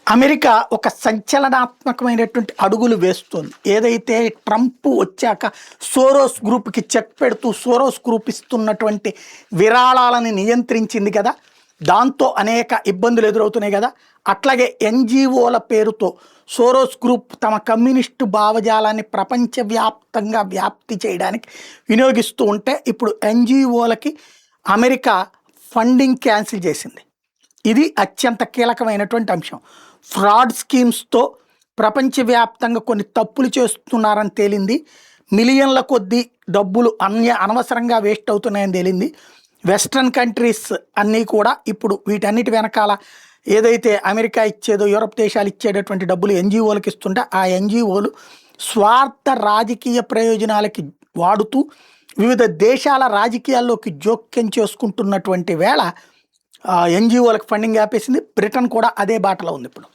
America ఒక సంచలనాత్మకమైనటువంటి అడుగులు వేస్తోంది. ఏదైతే ట్రంప్ వచ్చాక సోరోస్ గ్రూప్‌కి చెక్ పెడుతూ సోరోస్ గ్రూప్ ఇస్తున్నటువంటి విరాళాలను నియంత్రించింది కదా! దాంతో అనేక ఇబ్బందులు ఎదురవుతున్నాయి కదా! అట్లాగే ఎన్‌జీఓల పేరుతో సోరోస్ గ్రూప్ తమ కమ్యూనిస్టు భావజాలాన్ని ప్రపంచవ్యాప్తంగా వ్యాప్తి చేయడానికి వినియోగిస్తూ ఉంటే ఇప్పుడు ఎన్‌జీఓలకి అమెరికా ఫండింగ్ క్యాన్సిల్ చేసింది. ఇది అత్యంత కీలకమైనటువంటి అంశం. ఫ్రాడ్ స్కీమ్స్‌తో ప్రపంచవ్యాప్తంగా కొన్ని తప్పులు చేస్తున్నారని తేలింది. మిలియన్ల కొద్దీ డబ్బులు అనవసరంగా వేస్ట్ అవుతున్నాయని తేలింది. వెస్ట్రన్ కంట్రీస్ అన్నీ కూడా ఇప్పుడు వీటన్నిటి వెనకాల ఏదైతే అమెరికా ఇచ్చేదో, యూరప్ దేశాలు ఇచ్చేటటువంటి డబ్బులు ఎన్‌జీఓలకు ఇస్తుంటే ఆ ఎన్‌జీఓలు స్వార్థ రాజకీయ ప్రయోజనాలకి వాడుతూ వివిధ దేశాల రాజకీయాల్లోకి జోక్యం చేసుకుంటున్నటువంటి వేళ ఎన్‌జీఓలకు ఫండింగ్ ఆపేసింది. బ్రిటన్ కూడా అదే బాటలో ఉంది ఇప్పుడు.